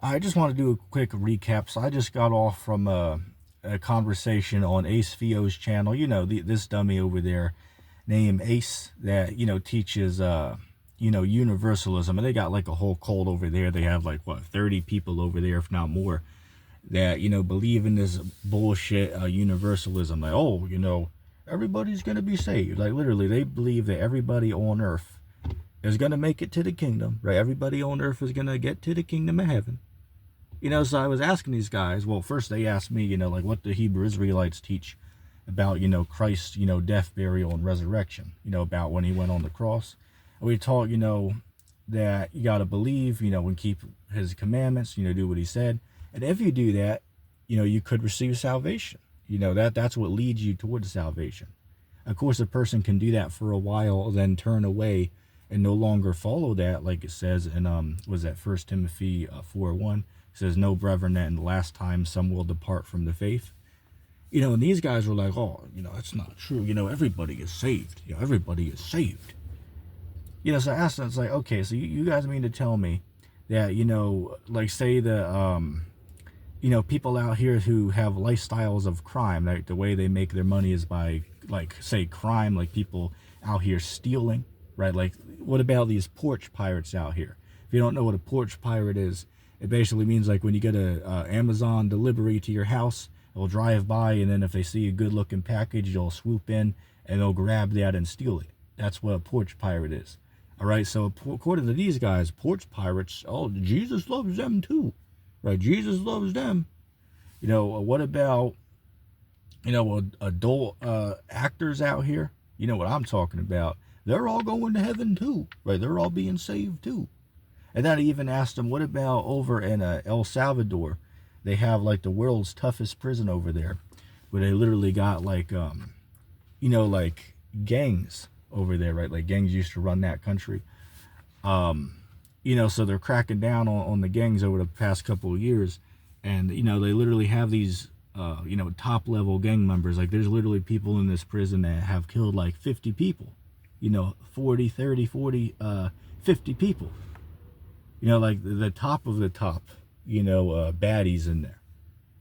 I just want to do a quick recap. So I just got off from a conversation on Ace Theo's channel. This dummy over there named Ace that, teaches, universalism. And they got like a whole cult over there. They have like, what, 30 people over there, if not more, that, believe in this bullshit universalism. Like, oh, everybody's going to be saved. Like, literally, they believe that everybody on earth is going to make it to the kingdom, right? Everybody on earth is going to get to the kingdom of heaven. So I was asking these guys, well, first they asked me, like what the Hebrew Israelites teach about, Christ's, death, burial, and resurrection, about when he went on the cross. And we taught, that you got to believe, and keep his commandments, do what he said. And if you do that, you could receive salvation. That's what leads you towards salvation. Of course, a person can do that for a while, then turn away and no longer follow that, like it says in, was that 1 Timothy 4:1? It says, no, brethren, that in the last time some will depart from the faith. And these guys were like, oh, that's not true. Everybody is saved. Everybody is saved. So I asked them, it's like, okay, so you guys mean to tell me that, like say the, people out here who have lifestyles of crime, like the way they make their money is by, like, say crime, like people out here stealing, right? Like, what about these porch pirates out here? If you don't know what a porch pirate is, it basically means like when you get a Amazon delivery to your house, they'll drive by, and then if they see a good looking package, they'll swoop in and they'll grab that and steal it. That's what a porch pirate is. All right, so according to these guys, porch pirates, oh, Jesus loves them too, right? Jesus loves them. What about, adult actors out here? You know what I'm talking about. They're all going to heaven too, right? They're all being saved too. And then I even asked them, what about over in El Salvador? They have like the world's toughest prison over there, where they literally got like, like gangs over there, right? Like gangs used to run that country. So they're cracking down on the gangs over the past couple of years. And, they literally have these, top level gang members. Like there's literally people in this prison that have killed like 50 people, 40, 30, 40, 50 people. Like the top of the top, baddies in there,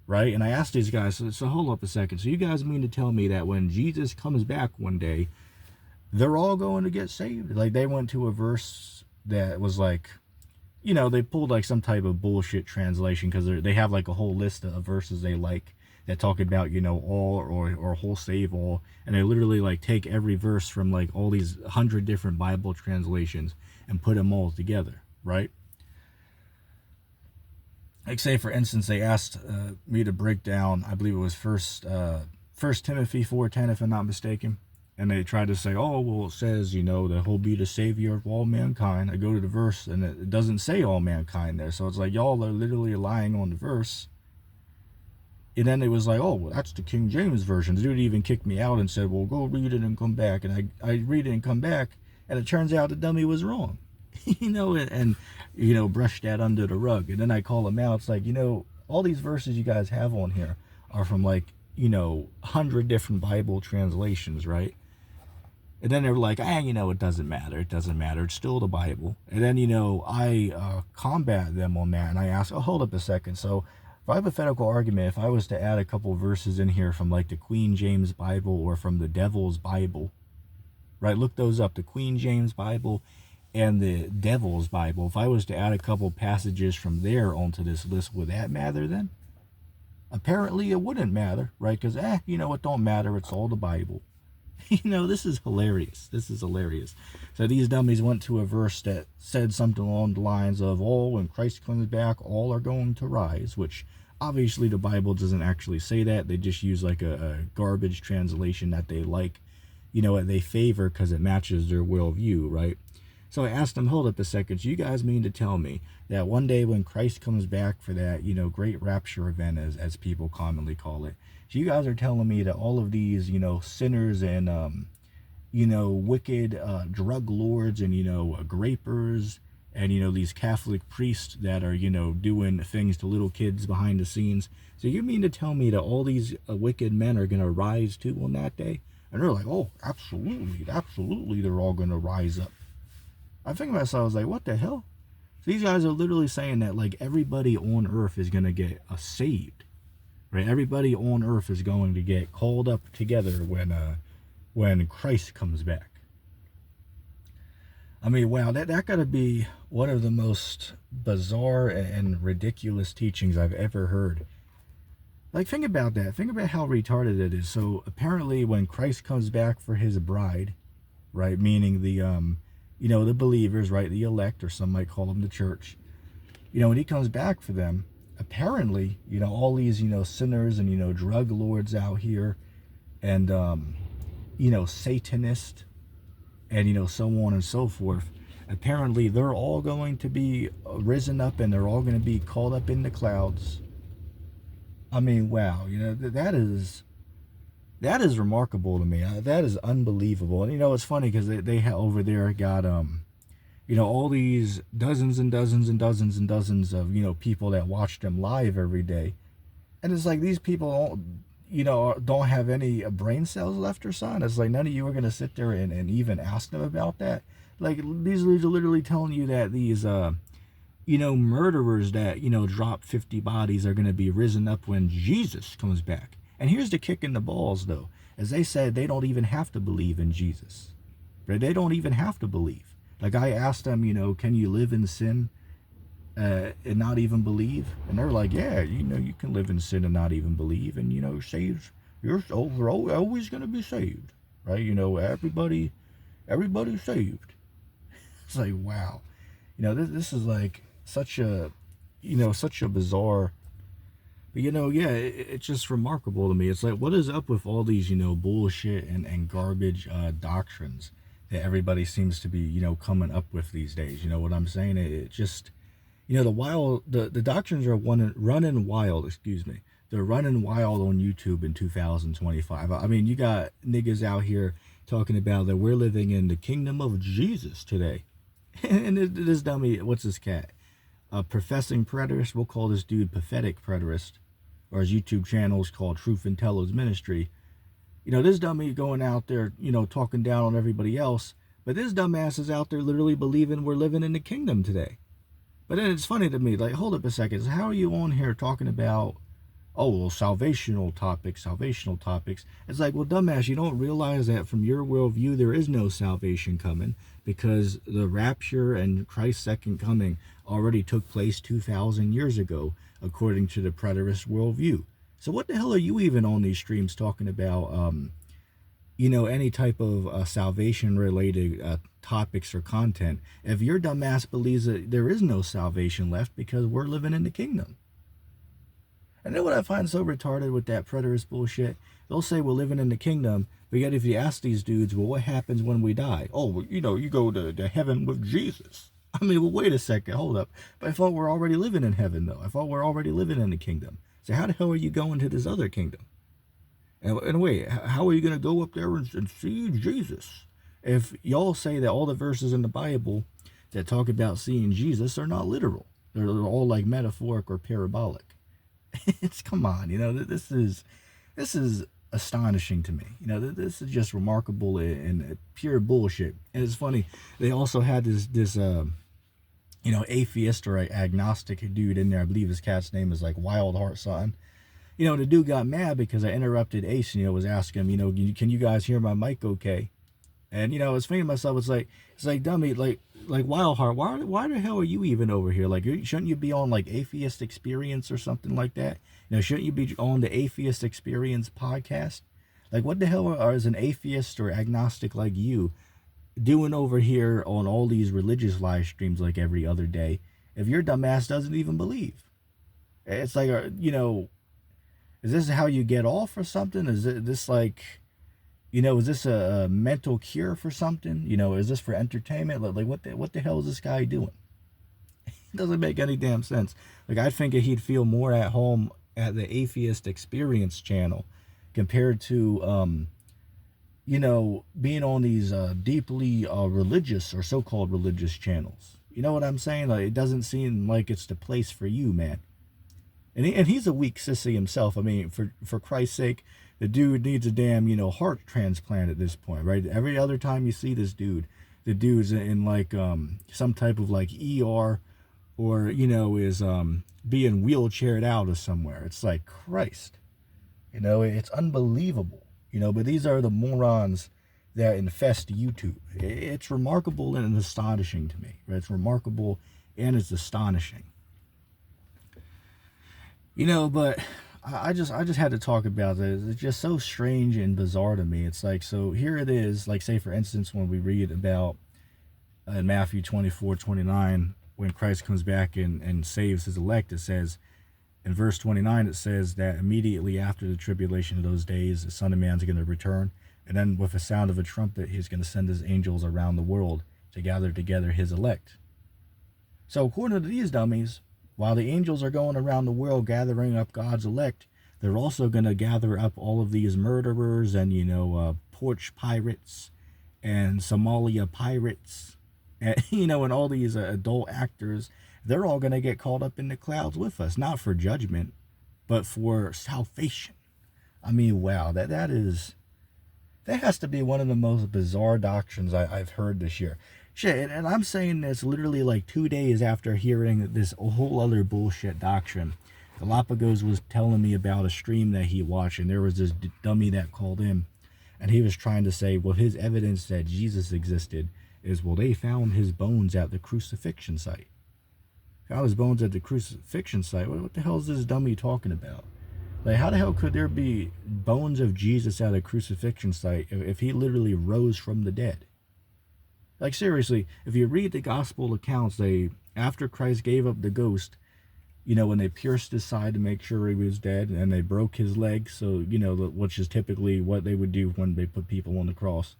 right? And I asked these guys, so hold up a second. So you guys mean to tell me that when Jesus comes back one day, they're all going to get saved? Like they went to a verse that was like, they pulled like some type of bullshit translation, because they have like a whole list of verses they like that talk about, all or whole save all. And they literally like take every verse from like all these 100 different Bible translations and put them all together, right? Like say for instance, they asked me to break down, I believe it was first Timothy 4:10, if I'm not mistaken. And they tried to say, oh, well, it says, that he'll be the savior of all mankind. I go to the verse and it doesn't say all mankind there. So it's like, y'all are literally lying on the verse. And then it was like, oh, well, that's the King James version. The dude even kicked me out and said, well, go read it and come back. And I read it and come back, and it turns out the dummy was wrong. and brush that under the rug. And then I call him out. It's like, all these verses you guys have on here are from like, 100 different Bible translations, right? And then they're like, it doesn't matter. It doesn't matter. It's still the Bible. And then, I combat them on that. And I ask, oh, hold up a second. So for hypothetical argument, if I was to add a couple verses in here from like the Queen James Bible or from the Devil's Bible, right? Look those up, the Queen James Bible and the Devil's Bible. If I was to add a couple passages from there onto this list, would that matter then? Apparently it wouldn't matter, right? Because, it don't matter. It's all the Bible. This is hilarious. This is hilarious. So these dummies went to a verse that said something along the lines of, oh, when Christ comes back, all are going to rise, which obviously the Bible doesn't actually say that. They just use like a garbage translation that they like, they favor because it matches their worldview, right? So I asked them, hold up a second, so you guys mean to tell me that one day when Christ comes back for that, great rapture event, as people commonly call it, so you guys are telling me that all of these, sinners and, wicked drug lords and, grapers and, these Catholic priests that are, doing things to little kids behind the scenes. So you mean to tell me that all these wicked men are going to rise too on that day? And they're like, oh, absolutely, absolutely, they're all going to rise up. I think to myself, I was like, what the hell? So these guys are literally saying that like everybody on earth is going to get saved, right? Everybody on earth is going to get called up together when Christ comes back. I mean, wow, that got to be one of the most bizarre and ridiculous teachings I've ever heard. Like, think about that. Think about how retarded it is. So apparently when Christ comes back for his bride, right, meaning the the believers, right, the elect, or some might call them the church, when he comes back for them, apparently, all these, sinners and, drug lords out here and, Satanists and, so on and so forth, apparently they're all going to be risen up and they're all going to be called up in the clouds. I mean, wow, that is remarkable to me. That is unbelievable. And, it's funny because they have over there got, all these dozens and dozens and dozens and dozens of, people that watch them live every day. And it's like these people don't have any brain cells left or something. It's like none of you are going to sit there and even ask them about that. Like, these dudes are literally telling you that these, murderers that, drop 50 bodies are going to be risen up when Jesus comes back. And here's the kick in the balls, though. As they said, they don't even have to believe in Jesus. Right? They don't even have to believe. Like, I asked them, can you live in sin and not even believe? And they're like, yeah, you can live in sin and not even believe. And, saved, you're always going to be saved. Right? Everybody's saved. It's like, wow. This is like such a bizarre... But, it's just remarkable to me. It's like, what is up with all these, bullshit and garbage doctrines that everybody seems to be, coming up with these days? You know what I'm saying? It just, the doctrines are running wild, excuse me. They're running wild on YouTube in 2025. I mean, you got niggas out here talking about that we're living in the kingdom of Jesus today. And this dummy, what's this cat? A professing preterist. We'll call this dude pathetic preterist. Or his YouTube channel is called Truth and Tello's Ministry. This dummy going out there, talking down on everybody else. But this dumbass is out there literally believing we're living in the kingdom today. But then it's funny to me, like, hold up a second. So how are you on here talking about, salvational topics? It's like, well, dumbass, you don't realize that from your worldview, there is no salvation coming because the rapture and Christ's second coming already took place 2,000 years ago, according to the preterist worldview. So what the hell are you even on these streams talking about, any type of salvation-related topics or content, if your dumbass believes that there is no salvation left because we're living in the kingdom? And then what I find so retarded with that preterist bullshit, they'll say we're living in the kingdom, but yet if you ask these dudes, well, what happens when we die? Oh, well, you go to heaven with Jesus. I mean, well, wait a second, hold up. But I thought we're already living in heaven, though. I thought we're already living in the kingdom. So how the hell are you going to this other kingdom? And wait, how are you going to go up there and see Jesus? If y'all say that all the verses in the Bible that talk about seeing Jesus are not literal. They're all like metaphoric or parabolic. It's, come on, this is astonishing to me. This is just remarkable and pure bullshit. And it's funny, they also had this atheist or agnostic dude in there. I believe his cat's name is like Wild Heart something. The dude got mad because I interrupted Ace and was asking him, can you guys hear my mic okay? And I was thinking to myself, it's like dummy, like Wild Heart, why the hell are you even over here? Like, shouldn't you be on like Atheist Experience or something like that? Shouldn't you be on the Atheist Experience podcast? Like, what the hell is an atheist or agnostic like you doing over here on all these religious live streams like every other day if your dumbass doesn't even believe? It's like, is this how you get off or something? Is this like, is this a mental cure for something? Is this for entertainment? Like what the hell is this guy doing? It doesn't make any damn sense. Like, I think he'd feel more at home at the Atheist Experience channel compared to, being on these deeply religious or so-called religious channels. You know what I'm saying? Like, it doesn't seem like it's the place for you, man. And he's a weak sissy himself. I mean, for Christ's sake, the dude needs a damn, heart transplant at this point, right? Every other time you see this dude, the dude's in like some type of like ER or, you know, is being wheelchaired out of somewhere. It's like, Christ, you know, it's unbelievable, you know, but these are the morons that infest YouTube. It's remarkable and astonishing to me, right? It's remarkable and it's astonishing. You know, but I just had to talk about this. It's just so strange and bizarre to me. It's like, so here it is, like, say for instance, when we read about in Matthew 24:29, when Christ comes back and saves his elect, it says in verse 29, it says that immediately after the tribulation of those days, the Son of Man's going to return, and then with the sound of a trumpet, he's going to send his angels around the world to gather together his elect. So according to these dummies, while the angels are going around the world gathering up God's elect, they're also going to gather up all of these murderers and, you know, porch pirates and Somalia pirates, and, you know, and all these adult actors. They're all going to get caught up in the clouds with us, not for judgment, but for salvation. I mean, wow, that has to be one of the most bizarre doctrines I've heard this year. Shit, and I'm saying this literally like 2 days after hearing this whole other bullshit doctrine. Galapagos was telling me about a stream that he watched, and there was this dummy that called in, and he was trying to say, well, his evidence that Jesus existed is, well, they found his bones at the crucifixion site. Found his bones at the crucifixion site? What the hell is this dummy talking about? Like, how the hell could there be bones of Jesus at a crucifixion site if he literally rose from the dead? Like, seriously, if you read the gospel accounts, after Christ gave up the ghost, you know, when they pierced his side to make sure he was dead, and they broke his leg, so, you know, which is typically what they would do when they put people on the cross,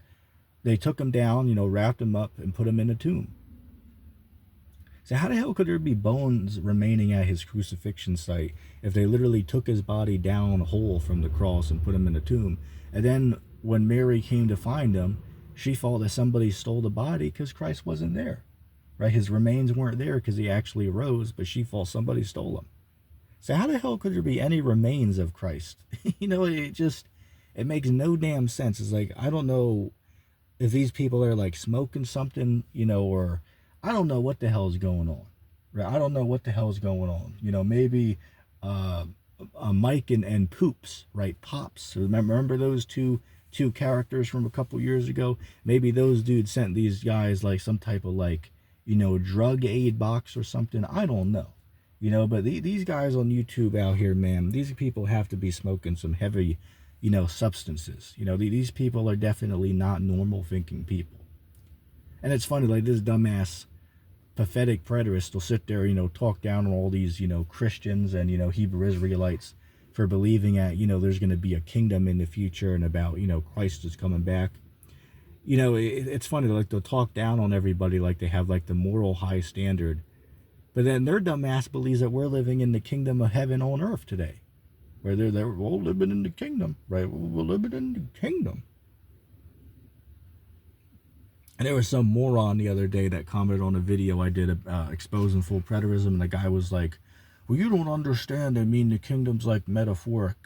they took him down, you know, wrapped him up, and put him in a tomb. So how the hell could there be bones remaining at his crucifixion site if they literally took his body down whole from the cross and put him in a tomb? And then when Mary came to find him, she thought that somebody stole the body because Christ wasn't there, right? His remains weren't there because he actually rose, but she thought somebody stole him. So how the hell could there be any remains of Christ? You know, it makes no damn sense. It's like, I don't know if these people are like smoking something, you know, or I don't know what the hell is going on, right? I don't know what the hell is going on. You know, maybe Mike and Poops, right? Pops. Remember those two characters from a couple years ago? Maybe those dudes sent these guys like some type of, like, you know, drug aid box or something. I don't know, you know, but these guys on YouTube out here, man, these people have to be smoking some heavy, you know, substances. You know, these people are definitely not normal thinking people. And it's funny, like, this dumbass pathetic preterist will sit there, you know, talk down on all these, you know, Christians and, you know, Hebrew Israelites for believing that, you know, there's going to be a kingdom in the future and about, you know, Christ is coming back. You know, it's funny, like, they'll talk down on everybody like they have, like, the moral high standard. But then their dumbass believes that we're living in the kingdom of heaven on earth today. Where they're all living in the kingdom, right? We're living in the kingdom. And there was some moron the other day that commented on a video I did exposing full preterism, and the guy was like, well, you don't understand. I mean, the kingdom's like metaphoric.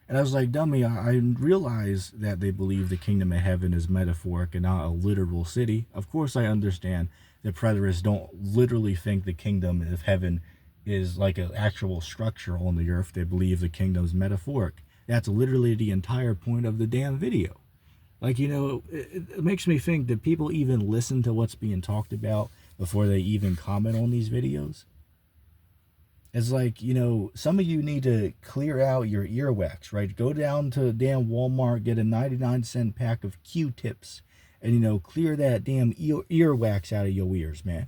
And I was like, dummy, I realize that they believe the kingdom of heaven is metaphoric and not a literal city. Of course I understand that preterists don't literally think the kingdom of heaven is like an actual structure on the earth. They believe the kingdom's metaphoric. That's literally the entire point of the damn video. Like, you know, it makes me think that people even listen to what's being talked about before they even comment on these videos. It's like, you know, some of you need to clear out your earwax, right? Go down to damn Walmart, get a 99-cent pack of Q-tips, and, you know, clear that damn earwax out of your ears, man.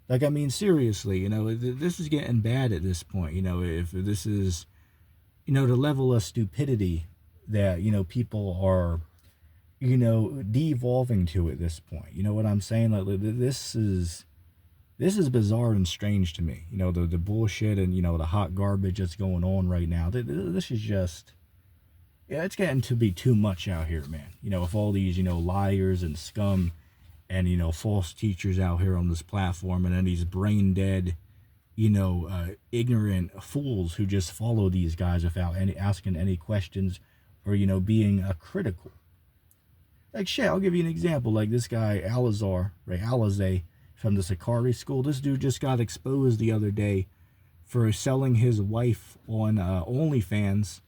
Like, I mean, seriously, you know, this is getting bad at this point. You know, if this is, you know, the level of stupidity that, you know, people are, you know, devolving to at this point. You know what I'm saying? Like, this is bizarre and strange to me. You know, the bullshit and, you know, the hot garbage that's going on right now. This is just, yeah, it's getting to be too much out here, man. You know, with all these, you know, liars and scum and, you know, false teachers out here on this platform, and then these brain dead, you know, ignorant fools who just follow these guys without asking any questions or, you know, being critical. Like, shit, I'll give you an example. Like this guy, Alazar, right? Alizé, from the Sakari school. This dude just got exposed the other day for selling his wife on OnlyFans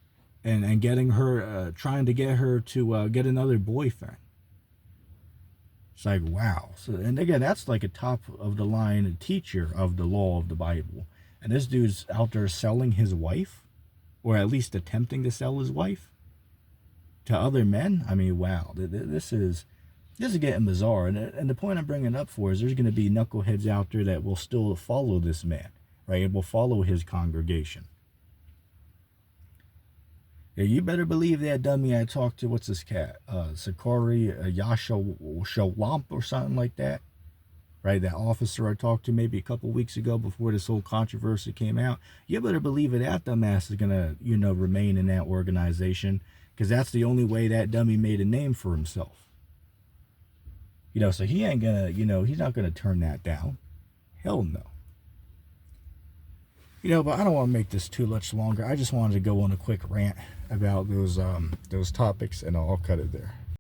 and getting her, trying to get her to get another boyfriend. It's like, wow. So, and again, that's like a top of the line teacher of the law of the Bible. And this dude's out there selling his wife, or at least attempting to sell his wife to other men. I mean, wow. This is getting bizarre. And the point I'm bringing up for is there's going to be knuckleheads out there that will still follow this man, right? And will follow his congregation. Yeah, you better believe that dummy I talked to, what's this cat? Sakari Yashalamp or something like that. Right, that officer I talked to maybe a couple weeks ago before this whole controversy came out. You better believe that dumbass is going to, remain in that organization, because that's the only way that dummy made a name for himself. So he ain't going to, he's not going to turn that down. Hell no. But I don't want to make this too much longer. I just wanted to go on a quick rant about those topics, and I'll cut it there.